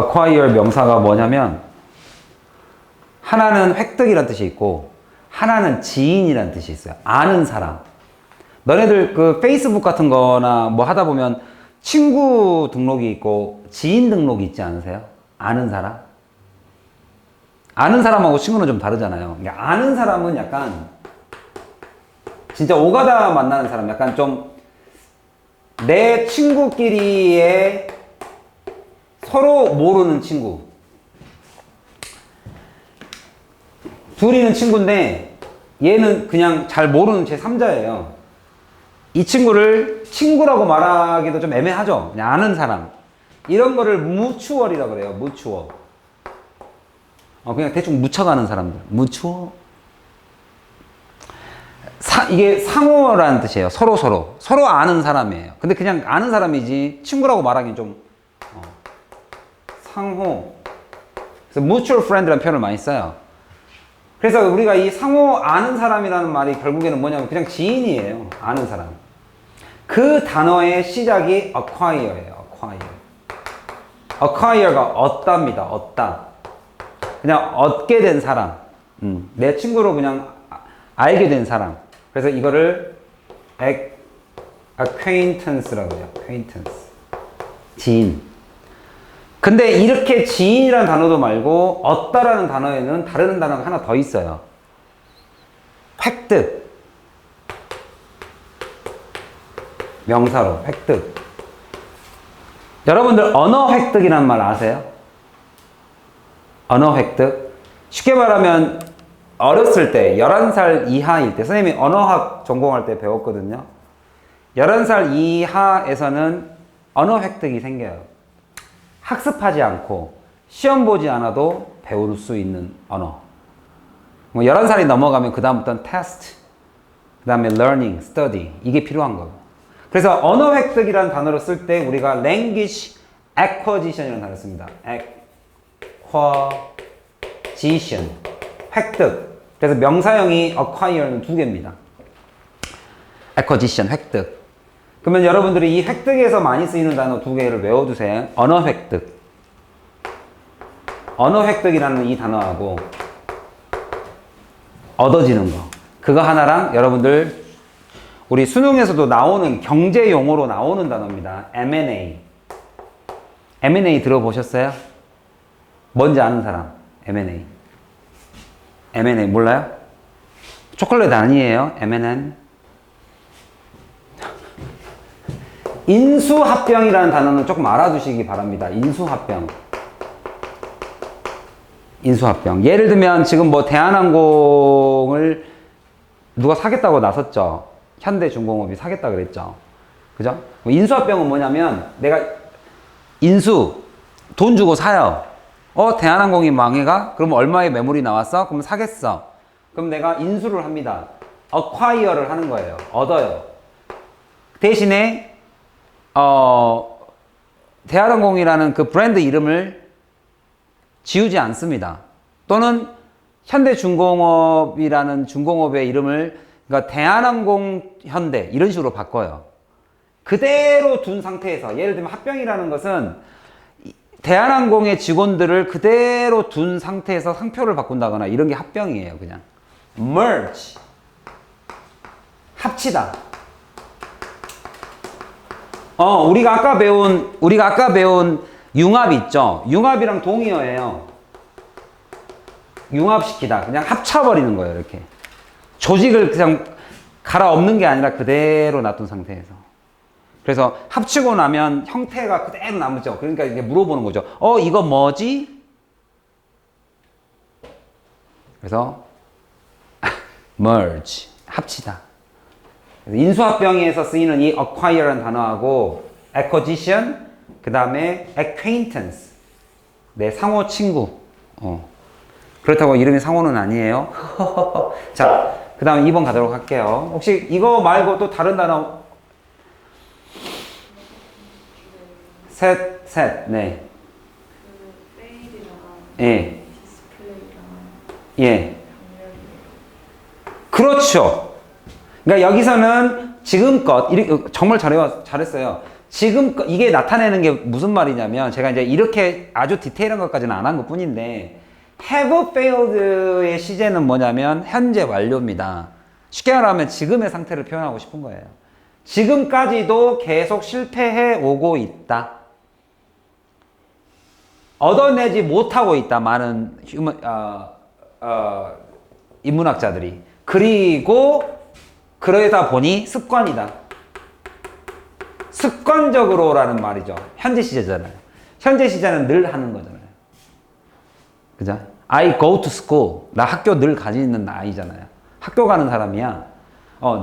acquire 명사가 뭐냐면 하나는 획득이란 뜻이 있고 하나는 지인이란 뜻이 있어요. 아는 사람. 너네들 그 페이스북 같은 거나 뭐 하다 보면 친구 등록이 있고 지인 등록이 있지 않으세요? 아는 사람? 아는 사람하고 친구는 좀 다르잖아요. 그러니까 아는 사람은 약간 진짜 오가다 만나는 사람, 약간 좀 내 친구끼리의 서로 모르는 친구. 둘이는 친구인데 얘는 그냥 잘 모르는 제3자예요. 이 친구를 친구라고 말하기도 좀 애매하죠. 그냥 아는 사람. 이런 거를 무추얼이라고 그래요. 무추얼. 그냥 대충 묻혀가는 사람들. 무추얼. 이게 상호라는 뜻이에요. 서로 아는 사람이에요. 근데 그냥 아는 사람이지 친구라고 말하기는 좀 상호. 그래서 mutual friend라는 표현을 많이 써요. 그래서 우리가 이 상호 아는 사람이라는 말이 결국에는 뭐냐면 그냥 지인이에요. 아는 사람. 그 단어의 시작이 acquire예요. acquire가 얻답니다. 얻다. 그냥 얻게 된 사람. 내 친구로 그냥 알게 된 사람. 그래서 이거를 acquaintance라고 해요. acquaintance. 지인. 근데 이렇게 지인이라는 단어도 말고 얻다라는 단어에는 다른 단어가 하나 더 있어요. 획득. 명사로 획득. 여러분들 언어 획득이라는 말 아세요? 언어 획득. 쉽게 말하면 어렸을 때 11살 이하일 때 선생님이 언어학 전공할 때 배웠거든요. 11살 이하에서는 언어 획득이 생겨요. 학습하지 않고 시험 보지 않아도 배울 수 있는 언어. 11살이 넘어가면 그 다음부터는 테스트, 그 다음에 learning, study 이게 필요한 거고. 그래서 언어 획득이라는 단어를 쓸 때 우리가 language acquisition이라는 단어를 씁니다. acquisition, 획득. 그래서 명사형이 acquire는 두 개입니다. acquisition, 획득. 그러면 여러분들이 이 획득에서 많이 쓰이는 단어 두 개를 외워두세요. 언어 획득. 언어 획득이라는 이 단어하고 얻어지는 거. 그거 하나랑 여러분들 우리 수능에서도 나오는 경제 용어로 나오는 단어입니다. M&A. M&A 들어보셨어요? 뭔지 아는 사람? M&A. M&A 몰라요? 초콜릿 아니에요? M&M. 인수합병이라는 단어는 조금 알아두시기 바랍니다. 인수합병. 인수합병. 예를 들면 지금 뭐 대한항공을 누가 사겠다고 나섰죠. 현대중공업이 사겠다 그랬죠. 그죠? 인수합병은 뭐냐면 내가 돈 주고 사요. 대한항공이 망해가? 그럼 얼마의 매물이 나왔어? 그럼 사겠어. 그럼 내가 인수를 합니다. acquire를 하는 거예요. 얻어요. 대신에 대한항공이라는 그 브랜드 이름을 지우지 않습니다. 또는 현대중공업이라는 중공업의 이름을 그러니까 대한항공 현대 이런 식으로 바꿔요. 그대로 둔 상태에서 예를 들면 합병이라는 것은 대한항공의 직원들을 그대로 둔 상태에서 상표를 바꾼다거나 이런 게 합병이에요. 그냥 merge 합치다. 우리가 아까 배운 융합 있죠? 융합이랑 동의어예요. 융합시키다. 그냥 합쳐버리는 거예요, 이렇게. 조직을 그냥 갈아엎는 게 아니라 그대로 놔둔 상태에서. 그래서 합치고 나면 형태가 그대로 남죠. 그러니까 이게 물어보는 거죠. 이거 뭐지? 그래서 merge, 합치다. 인수합병에서 쓰이는 이 acquire라는 단어하고 acquisition, 그 다음에 acquaintance, 내 상호 친구. 그렇다고 이름이 상호는 아니에요. 자, 그 다음 2번 가도록 할게요. 혹시 이거 말고 또 다른 단어? 셋, 네. 예. 예. 그렇죠. 그러니까 여기서는 지금껏 정말 잘했어요. 지금 이게 나타내는 게 무슨 말이냐면 제가 이제 이렇게 아주 디테일한 것까지는 안 한 것 뿐인데 have failed의 시제는 뭐냐면 현재 완료입니다. 쉽게 말하면 지금의 상태를 표현하고 싶은 거예요. 지금까지도 계속 실패해 오고 있다. 얻어내지 못하고 있다. 많은 인문학자들이. 그리고 그러다 보니 습관이다. 습관적으로라는 말이죠. 현재 시제잖아요. 현재 시제는 늘 하는 거잖아요. 그죠? I go to school. 나 학교 늘 가지는 아이잖아요. 학교 가는 사람이야.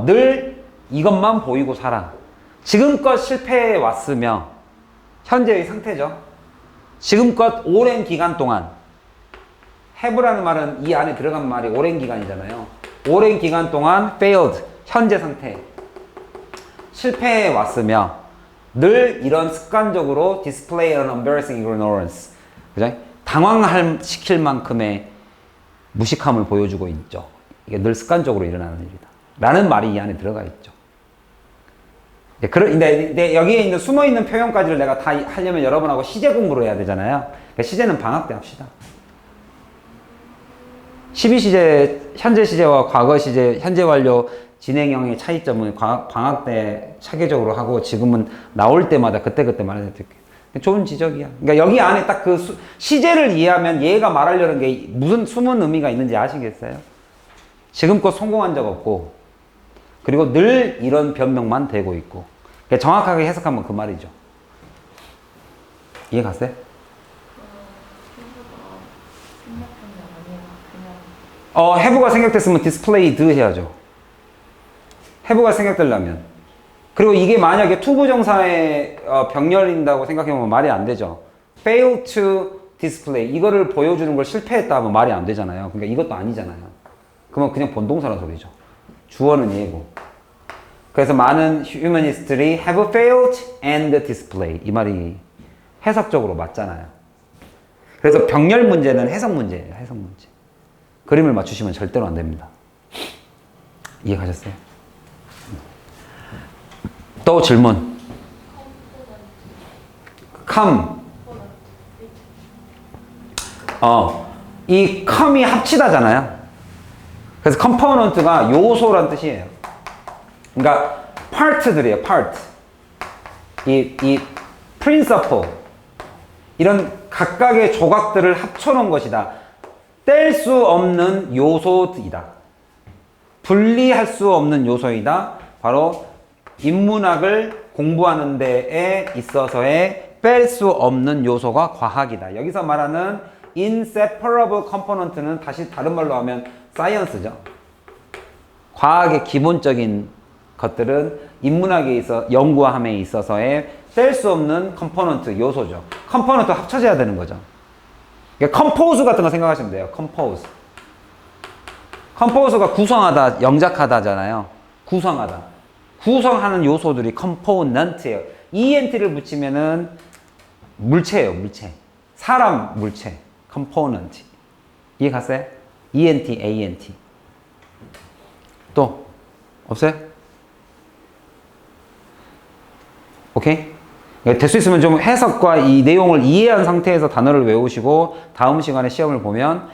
늘 이것만 보이고 살아. 지금껏 실패해 왔으며 현재의 상태죠. 지금껏 오랜 기간 동안 have라는 말은 이 안에 들어간 말이 오랜 기간이잖아요. 오랜 기간 동안 failed, 현재 상태. 실패해 왔으며 늘 이런 습관적으로 display an embarrassing ignorance. 그죠? 당황시킬 만큼의 무식함을 보여주고 있죠. 이게 늘 습관적으로 일어나는 일이다. 라는 말이 이 안에 들어가 있죠. 근데 여기에 있는 숨어있는 표현까지를 내가 다 하려면 여러분하고 시제 공부를 해야 되잖아요. 그러니까 시제는 방학 때 합시다. 12시제, 현재 시제와 과거 시제, 현재 완료, 진행형의 차이점은 방학 때 차계적으로 하고 지금은 나올 때마다 그때그때 말해드릴게요. 좋은 지적이야. 그러니까 여기 안에 딱 그 시제를 이해하면 얘가 말하려는 게 무슨 숨은 의미가 있는지 아시겠어요? 지금껏 성공한 적 없고 그리고 늘 이런 변명만 되고 있고. 그러니까 정확하게 해석하면 그 말이죠. 이해 갔어요? have가 생략됐으면 displayed 해야죠. have가 생략되려면. 그리고 이게 만약에 투부정사의 병렬인다고 생각해보면 말이 안 되죠. fail to display. 이거를 보여주는 걸 실패했다 하면 말이 안 되잖아요. 그러니까 이것도 아니잖아요. 그러면 그냥 본동사라는 소리죠. 주어는 얘고. 그래서 많은 휴머니스트들이 have failed and display. 이 말이 해석적으로 맞잖아요. 그래서 병렬 문제는 해석 문제예요. 해석 문제. 그림을 맞추시면 절대로 안 됩니다. 이해 가셨어요? 또 질문. come. 이 come이 합치다잖아요. 그래서 component가 요소란 뜻이에요. 그러니까 part들이에요. part. 이 principle. 이런 각각의 조각들을 합쳐놓은 것이다. 뗄 수 없는 요소이다. 분리할 수 없는 요소이다. 바로 인문학을 공부하는 데에 있어서의 뺄 수 없는 요소가 과학이다. 여기서 말하는 inseparable component는 다시 다른 말로 하면 science죠. 과학의 기본적인 것들은 인문학에 있어 연구함에 있어서의 뗄 수 없는 component 요소죠. component 합쳐져야 되는 거죠. 그러니까 compose 같은 거 생각하시면 돼요. compose가 구성하다, 영작하다잖아요. 구성하다. 구성하는 요소들이 component예요. ent를 붙이면은 물체예요, 물체. 사람 물체. component. 이해 갔어요? ent, ant. 또 없어요? 오케이? 될 수 있으면 좀 해석과 이 내용을 이해한 상태에서 단어를 외우시고 다음 시간에 시험을 보면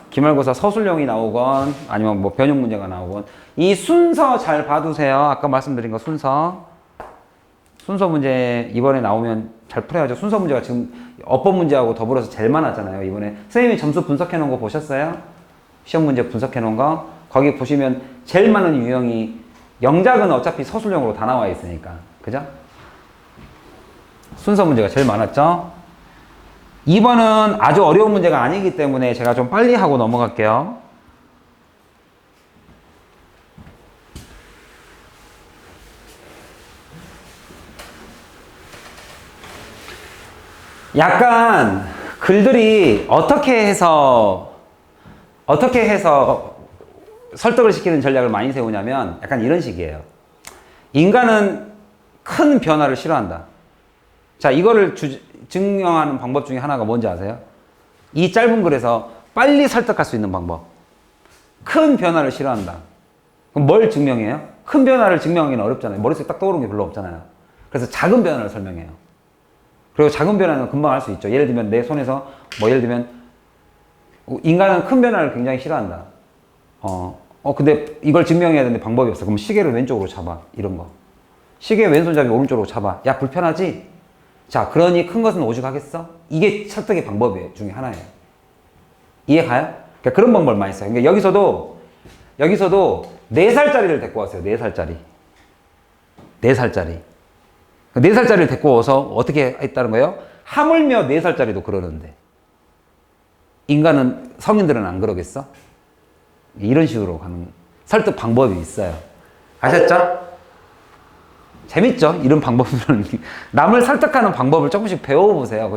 기말고사 서술형이 나오건 아니면 뭐 변형 문제가 나오건 이 순서 잘 봐두세요. 아까 말씀드린 거 순서 문제 이번에 나오면 잘 풀어야죠. 순서 문제가 지금 어법 문제하고 더불어서 제일 많았잖아요. 이번에 선생님이 점수 분석해 놓은 거 보셨어요? 시험 문제 분석해 놓은 거 거기 보시면 제일 많은 유형이 영작은 어차피 서술형으로 다 나와 있으니까 그죠? 순서 문제가 제일 많았죠? 2번은 아주 어려운 문제가 아니기 때문에 제가 좀 빨리 하고 넘어갈게요. 약간 글들이 어떻게 해서 설득을 시키는 전략을 많이 세우냐면 약간 이런 식이에요. 인간은 큰 변화를 싫어한다. 자, 이거를 증명하는 방법 중에 하나가 뭔지 아세요? 이 짧은 글에서 빨리 설득할 수 있는 방법. 큰 변화를 싫어한다. 그럼 뭘 증명해요? 큰 변화를 증명하기는 어렵잖아요. 머릿속에 딱 떠오르는 게 별로 없잖아요. 그래서 작은 변화를 설명해요. 그리고 작은 변화는 금방 할 수 있죠. 예를 들면 내 손에서 예를 들면 인간은 큰 변화를 굉장히 싫어한다. 근데 이걸 증명해야 되는데 방법이 없어. 그럼 시계를 왼쪽으로 잡아. 이런 거. 시계 왼손잡이 오른쪽으로 잡아. 야, 불편하지? 자, 그러니 큰 것은 오죽하겠어? 이게 설득의 방법 중에 하나예요. 이해 가요? 그러니까 그런 방법을 많이 써요. 그러니까 여기서도 4살짜리를 데리고 왔어요. 4살짜리. 4살짜리. 4살짜리를 데리고 와서 어떻게 했다는 거예요? 하물며 4살짜리도 그러는데. 인간은, 성인들은 안 그러겠어? 이런 식으로 가는 설득 방법이 있어요. 아셨죠? 재밌죠? 이런 방법들은. 남을 설득하는 방법을 조금씩 배워보세요.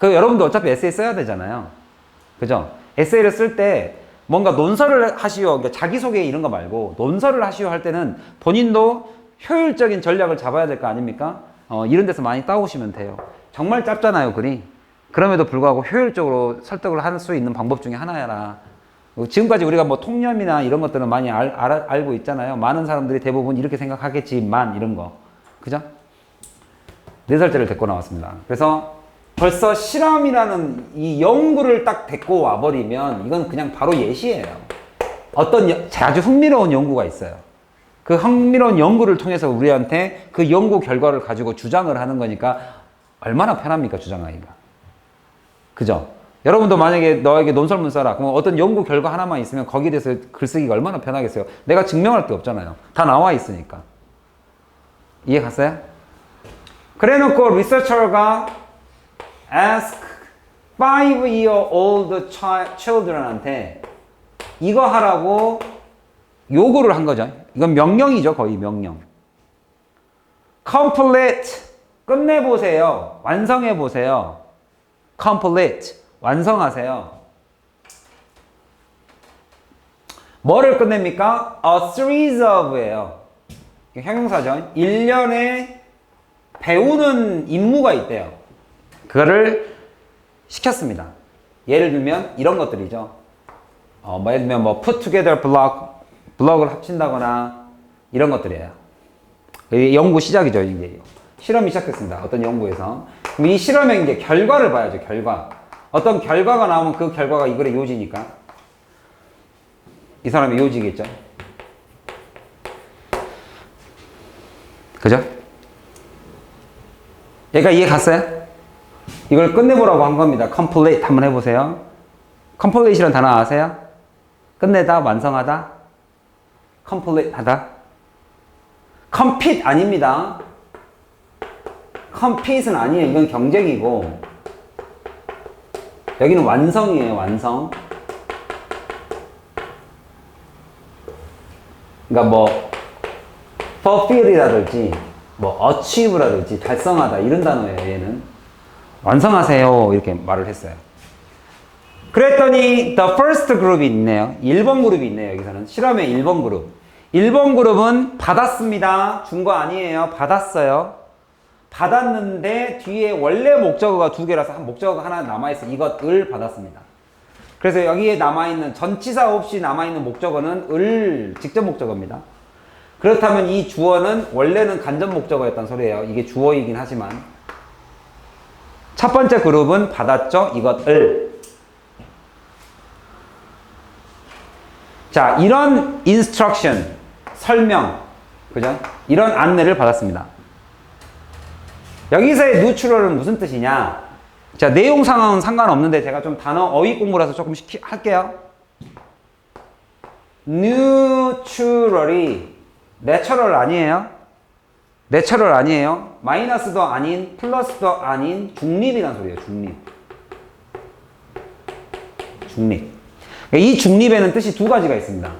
여러분도 어차피 에세이 써야 되잖아요. 그죠? 에세이를 쓸 때 뭔가 논설을 하시오, 그러니까 자기소개 이런 거 말고 논설을 하시오 할 때는 본인도 효율적인 전략을 잡아야 될 거 아닙니까? 이런 데서 많이 따오시면 돼요. 정말 짧잖아요, 글이. 그럼에도 불구하고 효율적으로 설득을 할 수 있는 방법 중에 하나야라. 지금까지 우리가 뭐 통념이나 이런 것들은 많이 알고 있잖아요. 많은 사람들이 대부분 이렇게 생각하겠지만 이런 거. 그죠? 4살짜리를 데리고 나왔습니다. 그래서 벌써 실험이라는 이 연구를 딱 데리고 와버리면 이건 그냥 바로 예시예요. 어떤 아주 흥미로운 연구가 있어요. 그 흥미로운 연구를 통해서 우리한테 그 연구 결과를 가지고 주장을 하는 거니까 얼마나 편합니까, 주장하기가. 그죠? 여러분도 만약에 너에게 논설문 써라. 그럼 어떤 연구 결과 하나만 있으면 거기에 대해서 글쓰기가 얼마나 편하겠어요. 내가 증명할 게 없잖아요. 다 나와 있으니까. 이해 갔어요? 그래 놓고 리서처가 ask 5-year-old children한테 이거 하라고 요구를 한 거죠. 이건 명령이죠. 거의 명령. complete, 끝내보세요. 완성해보세요. complete, 완성하세요. 뭐를 끝냅니까? a series of예요. 형용사죠. 1년에 배우는 임무가 있대요. 그거를 시켰습니다. 예를 들면 이런 것들이죠. 예를 들면 put together 블럭을 합친다거나 이런 것들이에요. 연구 시작이죠. 이게 실험이 시작됐습니다. 어떤 연구에서. 그럼 이 실험의 이제 결과를 봐야죠. 결과. 어떤 결과가 나오면 그 결과가 이 글의 요지니까. 이 사람의 요지겠죠. 그죠? 얘가 이해 갔어요? 이걸 끝내보라고 한 겁니다. complete 한번 해보세요. complete이라는 단어 아세요? 끝내다, 완성하다, complete 하다. compete 아닙니다. compete는 아니에요. 이건 경쟁이고 여기는 완성이에요. 완성. 그러니까 fulfill이라든지 achieve라든지 달성하다 이런 단어예요. 얘는 완성하세요 이렇게 말을 했어요. 그랬더니 the first group이 있네요. 1번 그룹이 있네요. 여기서는 실험의 1번 그룹. 1번 그룹은 받았습니다. 준 거 아니에요. 받았어요. 받았는데 뒤에 원래 목적어가 2개라서 목적어가 하나 남아있어. 이것을 받았습니다. 그래서 여기에 남아있는 전치사 없이 남아있는 목적어는 직접 목적어입니다. 그렇다면 이 주어는 원래는 간접 목적어였단 소리예요. 이게 주어이긴 하지만 첫 번째 그룹은 받았죠. 이것을. 자, 이런 instruction, 설명, 그죠? 이런 안내를 받았습니다. 여기서의 neutral은 무슨 뜻이냐? 자, 내용 상황은 상관없는데 제가 좀 단어 어휘 공부라서 조금 할게요. neutral이 내추럴 아니에요? 내추럴 아니에요? 마이너스도 아닌 플러스도 아닌 중립이란 소리예요. 중립. 이 중립에는 뜻이 2가지가 있습니다.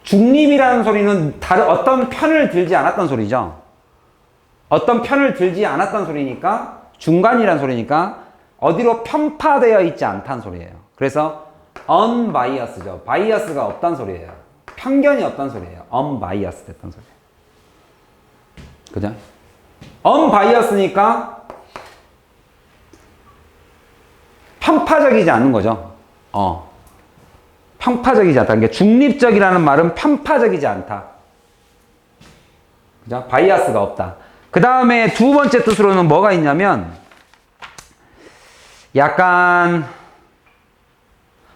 중립이라는 소리는 어떤 편을 들지 않았던 소리죠. 어떤 편을 들지 않았던 소리니까 중간이란 소리니까 어디로 편파되어 있지 않다는 소리예요. 그래서 unbiased죠. 바이어스가 없다는 소리예요. 편견이 없다는 소리예요. unbiased 됐던 소리예요. 그죠? unbiased니까 편파적이지 않는 거죠. 편파적이지 않다. 그러니까 중립적이라는 말은 편파적이지 않다. 그죠? 바이아스가 없다. 그 다음에 두 번째 뜻으로는 뭐가 있냐면 약간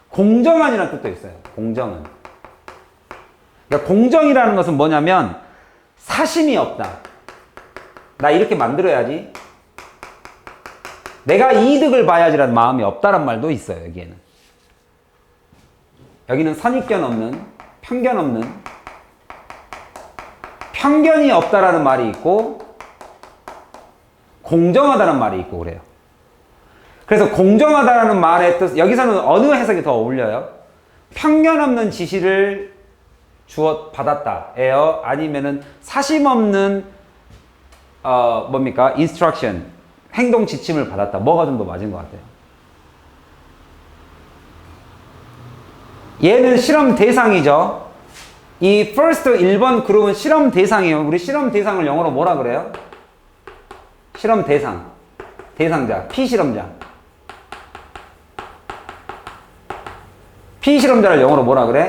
공정한이라는 뜻도 있어요. 공정한. 그러니까 공정이라는 것은 뭐냐면 사심이 없다. 나 이렇게 만들어야지. 내가 이득을 봐야지라는 마음이 없다란 말도 있어요. 여기에는. 여기는 선입견 없는, 편견 없는, 편견이 없다라는 말이 있고 공정하다는 말이 있고 그래요. 그래서 공정하다라는 말의 뜻, 여기서는 어느 해석이 더 어울려요? 편견 없는 지시를 받았다예요? 아니면은 사심 없는 뭡니까? instruction, 행동 지침을 받았다. 뭐가 좀 더 맞은 것 같아요? 얘는 실험 대상이죠. 이 first 1번 그룹은 실험 대상이에요. 우리 실험 대상을 영어로 뭐라 그래요? 실험 대상, 대상자, 피실험자. 피실험자를 영어로 뭐라 그래?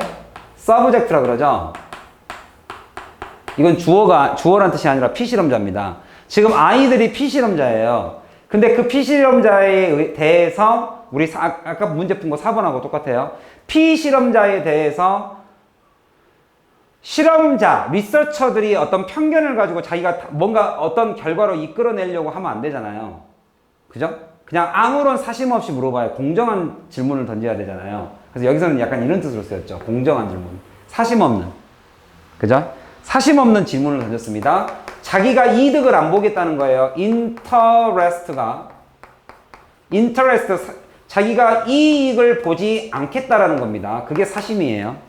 subject라 그러죠. 이건 주어란 뜻이 아니라 피실험자입니다. 지금 아이들이 피실험자예요. 근데 그 피실험자에 대해서 우리 아까 문제 푼 거 4번하고 똑같아요. 피실험자에 대해서 실험자, 리서처들이 어떤 편견을 가지고 자기가 뭔가 어떤 결과로 이끌어내려고 하면 안 되잖아요. 그죠? 그냥 아무런 사심 없이 물어봐요. 공정한 질문을 던져야 되잖아요. 그래서 여기서는 약간 이런 뜻으로 쓰였죠. 공정한 질문. 사심 없는. 그죠? 사심 없는 질문을 던졌습니다. 자기가 이득을 안 보겠다는 거예요. interest, 자기가 이익을 보지 않겠다라는 겁니다. 그게 사심이에요.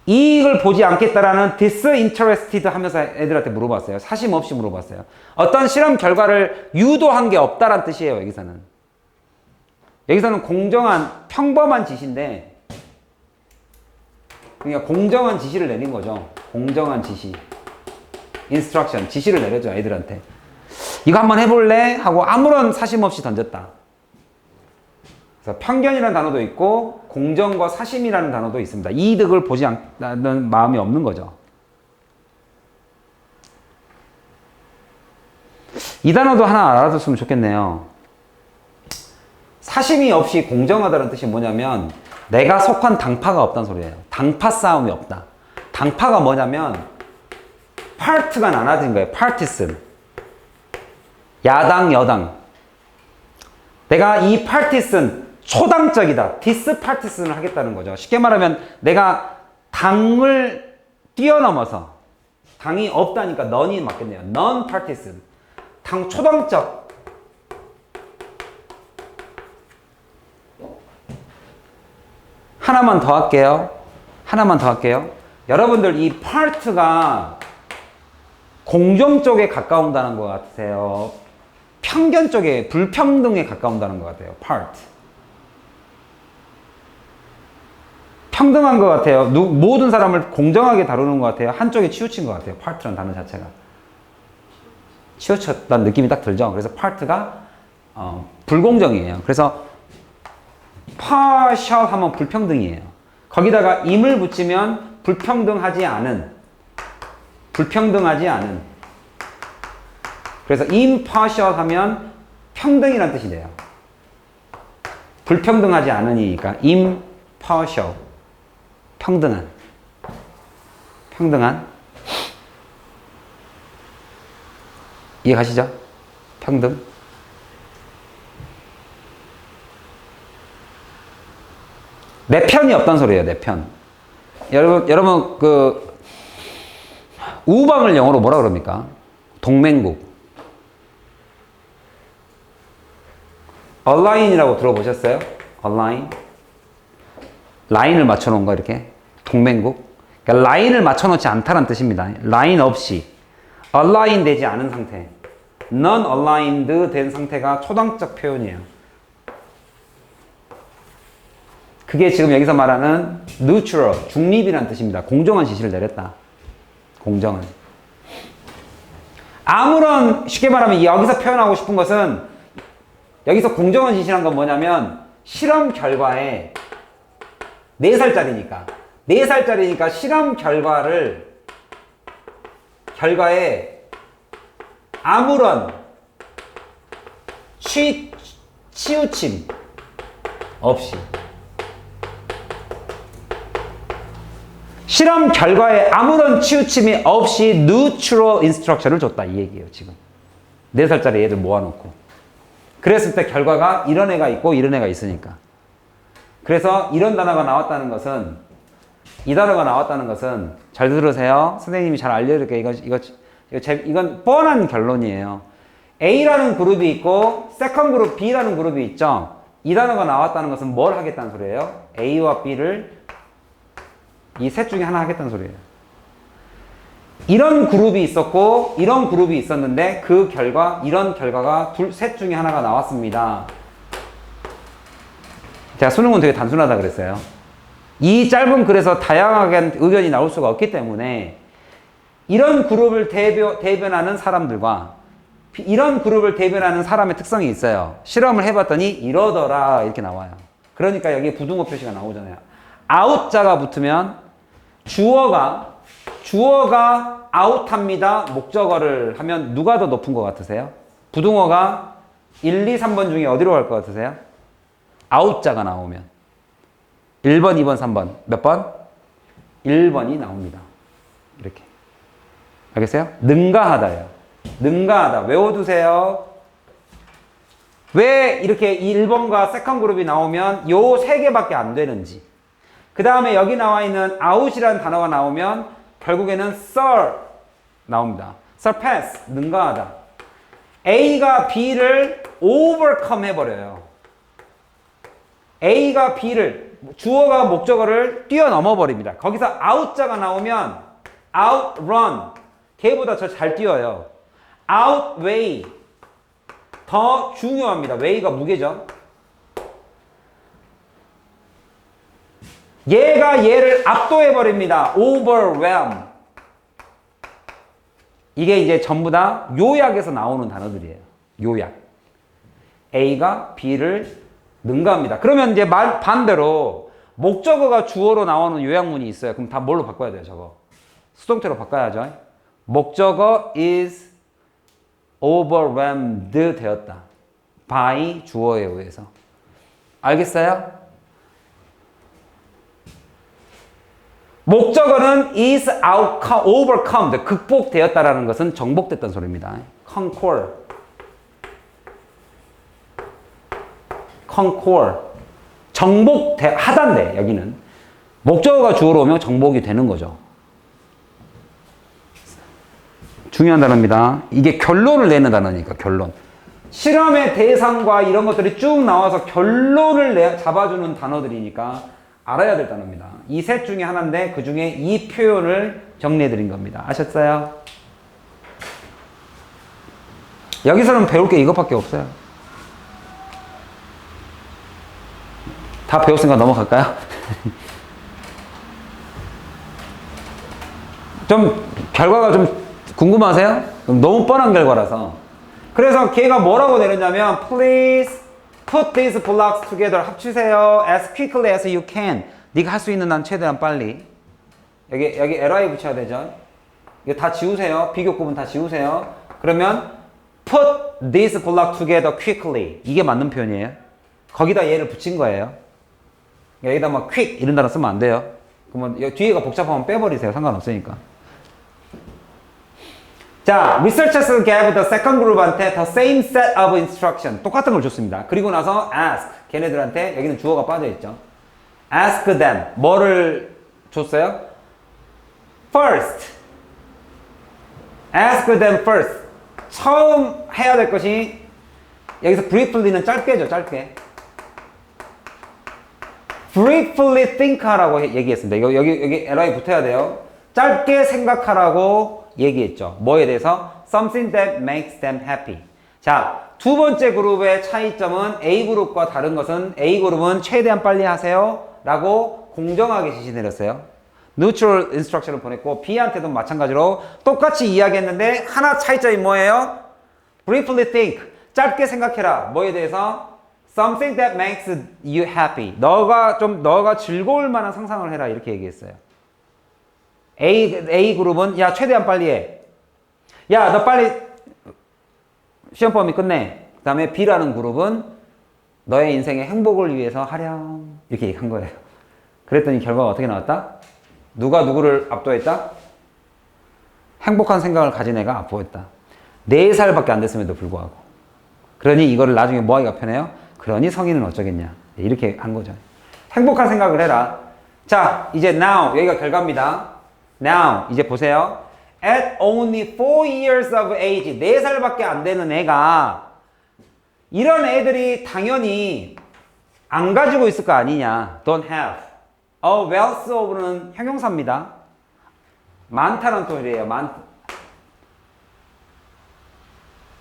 이익을 보지 않겠다라는 disinterested 하면서 애들한테 물어봤어요. 사심 없이 물어봤어요. 어떤 실험 결과를 유도한 게 없다란 뜻이에요. 여기서는 공정한 평범한 지시인데, 그러니까 공정한 지시를 내린 거죠. 공정한 지시, instruction, 지시를 내렸죠. 애들한테. 이거 한번 해볼래? 하고 아무런 사심 없이 던졌다. 그래서 편견이라는 단어도 있고 공정과 사심이라는 단어도 있습니다. 이득을 보지 않는 마음이 없는 거죠. 이 단어도 하나 알아뒀으면 좋겠네요. 사심이 없이 공정하다는 뜻이 뭐냐면 내가 속한 당파가 없다는 소리예요. 당파 싸움이 없다. 당파가 뭐냐면 파트가 나눠진 거예요. partisan. 야당, 여당. 내가 이 partisan 초당적이다. 디스파티슨을 하겠다는 거죠. 쉽게 말하면 내가 당을 뛰어넘어서 당이 없다니까 non이 맞겠네요. non-partisan. 당 초당적. 하나만 더 할게요. 여러분들 이 part가 공정 쪽에 가까운다는 것 같으세요? 편견 쪽에 불평등에 가까운다는 것 같아요. part. 평등한 것 같아요. 모든 사람을 공정하게 다루는 것 같아요. 한쪽에 치우친 것 같아요. part라는 단어 자체가. 치우쳤다는 느낌이 딱 들죠. 그래서 part가 불공정이에요. 그래서 partial 하면 불평등이에요. 거기다가 임을 붙이면 불평등하지 않은. 그래서 impartial 하면 평등이라는 뜻이 돼요. 불평등하지 않으니까 impartial. 평등한. 이해 가시죠? 평등. 내 편이 없다는 소리예요. 내 편. 여러분 그 우방을 영어로 뭐라 그럽니까? 동맹국. align이라고 들어보셨어요? align. 라인을 맞춰놓은 거 이렇게. 동맹국. 그러니까 라인을 맞춰놓지 않다는 뜻입니다. 라인 없이. align 되지 않은 상태. non-aligned 된 상태가 초당적 표현이에요. 그게 지금 여기서 말하는 neutral, 중립이라는 뜻입니다. 공정한 지시를 내렸다. 공정한. 아무런, 쉽게 말하면 여기서 표현하고 싶은 것은, 여기서 공정한 지시란 건 뭐냐면 실험 결과에 4살짜리니까 실험 결과를 결과에 아무런 치우침 없이 실험 결과에 아무런 치우침이 없이 neutral instruction을 줬다 이 얘기예요. 지금 4살짜리 애들 모아놓고 그랬을 때 결과가 이런 애가 있고 이런 애가 있으니까 그래서 이런 단어가 나왔다는 것은 이 단어가 나왔다는 것은 잘 들으세요. 선생님이 잘 알려드릴게요. 이건 뻔한 결론이에요. A라는 그룹이 있고 세컨 그룹 B라는 그룹이 있죠. 이 단어가 나왔다는 것은 뭘 하겠다는 소리예요? A와 B를 이 셋 중에 하나 하겠다는 소리예요. 이런 그룹이 있었고 이런 그룹이 있었는데 그 결과 이런 결과가 셋 중에 하나가 나왔습니다. 제가 수능은 되게 단순하다 그랬어요. 이 짧은 글에서 다양하게 의견이 나올 수가 없기 때문에 이런 그룹을 대변하는 사람들과 이런 그룹을 대변하는 사람의 특성이 있어요. 실험을 해봤더니 이러더라 이렇게 나와요. 그러니까 여기 부등호 표시가 나오잖아요. 아웃자가 붙으면 주어가 아웃합니다. 목적어를 하면 누가 더 높은 것 같으세요? 부등호가 1, 2, 3번 중에 어디로 갈 것 같으세요? 아웃자가 나오면 1번, 2번, 3번 몇 번? 1번이 나옵니다. 이렇게 알겠어요? 능가하다예요. 능가하다 외워두세요. 왜 이렇게 1번과 세컨 그룹이 나오면 요 3개밖에 안 되는지 그 다음에 여기 나와 있는 out이라는 단어가 나오면 결국에는 sur 나옵니다. surpass 능가하다. A가 B를 overcome 해버려요. A가 B를 주어가 목적어를 뛰어넘어 버립니다. 거기서 out자가 나오면 outrun 걔보다 저 잘 뛰어요. outweigh 더 중요합니다. weigh가 무게죠. 얘가 얘를 압도해 버립니다. overwhelm 이게 이제 전부 다 요약에서 나오는 단어들이에요. 요약. A가 B를 능가합니다. 그러면 이제 반대로 목적어가 주어로 나오는 요약문이 있어요. 그럼 다 뭘로 바꿔야 돼요, 저거? 수동태로 바꿔야죠. 목적어 is overwhelmed 되었다. by 주어에 의해서. 알겠어요? 목적어는 is overcome, 극복되었다라는 것은 정복됐다는 소리입니다. conquer, 정복하단데 여기는 목적어가 주어로 오면 정복이 되는 거죠. 중요한 단어입니다. 이게 결론을 내는 단어니까 결론. 실험의 대상과 이런 것들이 쭉 나와서 결론을 잡아주는 단어들이니까 알아야 될 단어입니다. 이 셋 중에 하나인데 그 중에 이 표현을 정리해 드린 겁니다. 아셨어요? 여기서는 배울 게 이것밖에 없어요. 다 배웠으니까 넘어갈까요? 좀 결과가 좀 궁금하세요? 너무 뻔한 결과라서. 그래서 걔가 뭐라고 내렸냐면 Please put these blocks together. 합치세요. As quickly as you can. 네가 할 수 있는 한 최대한 빨리. 여기 li 붙여야 되죠. 이거 다 지우세요. 비교급은 다 지우세요. 그러면 put these blocks together quickly. 이게 맞는 표현이에요. 거기다 얘를 붙인 거예요. 여기다 막 quick 이런 단어 쓰면 안 돼요. 그러면 뒤에가 복잡하면 빼버리세요. 상관없으니까. 자, researchers gave the second group한테 the same set of instruction. 똑같은 걸 줬습니다. 그리고 나서 ask. 걔네들한테 여기는 주어가 빠져있죠. ask them. 뭐를 줬어요? first. ask them first. 처음 해야 될 것이 여기서 briefly는 짧게죠. 짧게. briefly think 하라고 얘기했습니다. 여기 li 붙어야 돼요. 짧게 생각하라고 얘기했죠. 뭐에 대해서? Something that makes them happy. 자, 두 번째 그룹의 차이점은 A그룹과 다른 것은 A그룹은 최대한 빨리 하세요 라고 공정하게 지시 내렸어요. neutral instruction을 보냈고 B한테도 마찬가지로 똑같이 이야기했는데 하나 차이점이 뭐예요? briefly think. 짧게 생각해라. 뭐에 대해서? Something that makes you happy. 너가 즐거울 만한 상상을 해라. 이렇게 얘기했어요. A 그룹은 야 최대한 빨리 해. 야, 너 빨리 시험 범위 끝내. 그 다음에 B라는 그룹은 너의 인생의 행복을 위해서 하렴. 이렇게 얘기한 거예요. 그랬더니 결과가 어떻게 나왔다? 누가 누구를 압도했다? 행복한 생각을 가진 애가 압도했다. 4살밖에 안 됐음에도 불구하고. 그러니 이거를 나중에 뭐 하기가 편해요? 그러니 성인은 어쩌겠냐. 이렇게 한 거죠. 행복한 생각을 해라. 자, 이제 now. 여기가 결과입니다. Now. 이제 보세요. At only 4 years of age. 4살밖에 안 되는 애가 이런 애들이 당연히 안 가지고 있을 거 아니냐. Don't have. wealth of는 형용사입니다. 많다는 소리예요.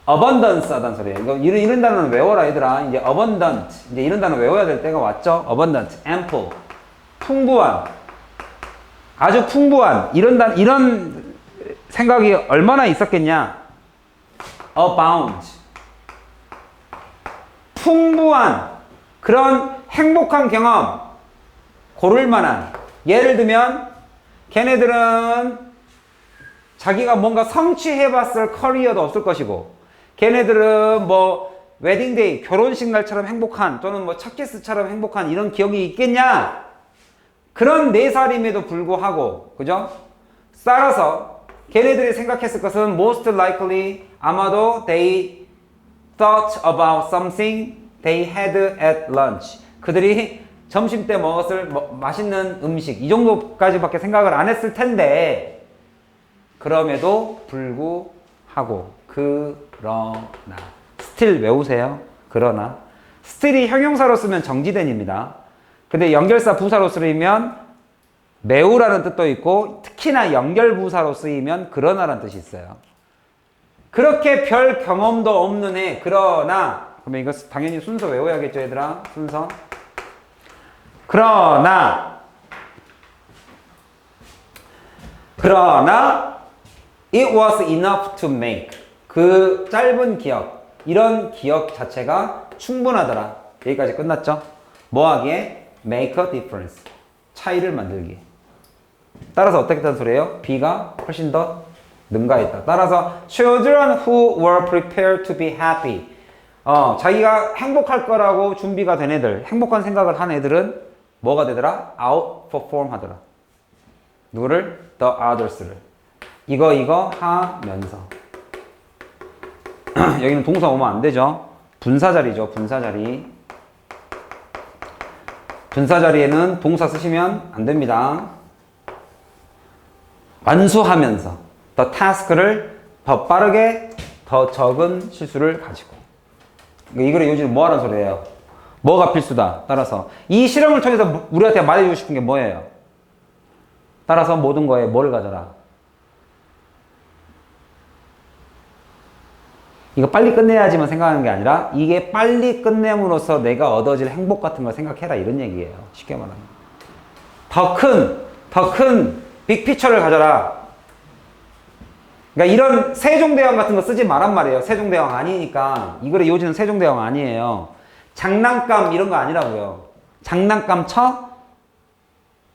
abundance 하다는 소리예요. 이런 단어는 외워라 얘들아. 이제 abundant. 이제 이런 단어 외워야 될 때가 왔죠. abundant, ample. 풍부한. 아주 풍부한. 이런 생각이 얼마나 있었겠냐. abound. 풍부한 그런 행복한 경험 고를 만한. 예를 들면 걔네들은 자기가 뭔가 성취해봤을 커리어도 없을 것이고, 걔네들은 뭐 웨딩데이 결혼식 날처럼 행복한 또는 뭐 첫 키스처럼 행복한 이런 기억이 있겠냐? 그런 4살임에도 불구하고, 그죠? 따라서 걔네들이 생각했을 것은 most likely 아마도 they thought about something they had at lunch. 그들이 점심 때 먹었을 맛있는 음식 이 정도까지밖에 생각을 안 했을 텐데, 그럼에도 불구하고 그러나 still 외우세요. 그러나 still이 형용사로 쓰면 정지된입니다. 근데 연결사 부사로 쓰이면 매우라는 뜻도 있고 특히나 연결부사로 쓰이면 그러나라는 뜻이 있어요. 그렇게 별 경험도 없는 애 그러나, 그러면 이거 당연히 순서 외워야겠죠 얘들아. 순서. 그러나 it was enough to make. 그 짧은 기억, 이런 기억 자체가 충분하더라. 여기까지 끝났죠? 뭐 하기에? make a difference. 차이를 만들기. 따라서 어떻게 했다는 소리예요? B가 훨씬 더 능가했다. 따라서 children who were prepared to be happy. 자기가 행복할 거라고 준비가 된 애들, 행복한 생각을 한 애들은 뭐가 되더라? outperform 하더라. 누구를? the others를. 이거 하면서. 여기는 동사 오면 안 되죠. 분사자리죠. 분사자리. 분사자리에는 동사 쓰시면 안 됩니다. 완수하면서 the task를 더 빠르게 더 적은 실수를 가지고. 이거를 요즘 뭐 하라는 소리예요? 뭐가 필수다. 따라서 이 실험을 통해서 우리한테 말해주고 싶은 게 뭐예요? 따라서 모든 거에 뭘 가져라? 이거 빨리 끝내야지만 생각하는 게 아니라 이게 빨리 끝냄으로써 내가 얻어질 행복 같은 걸 생각해라, 이런 얘기예요. 쉽게 말하면 더 큰 빅피처를 가져라. 그러니까 이런 세종대왕 같은 거 쓰지 말란 말이에요. 세종대왕 아니니까. 이 글의 요지는 세종대왕 아니에요. 장난감 이런 거 아니라고요. 장난감 쳐?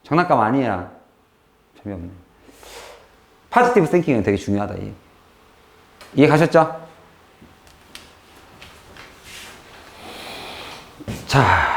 장난감 아니야. 재미없네. 포지티브 띵킹은 되게 중요하다. 이해 가셨죠? 자.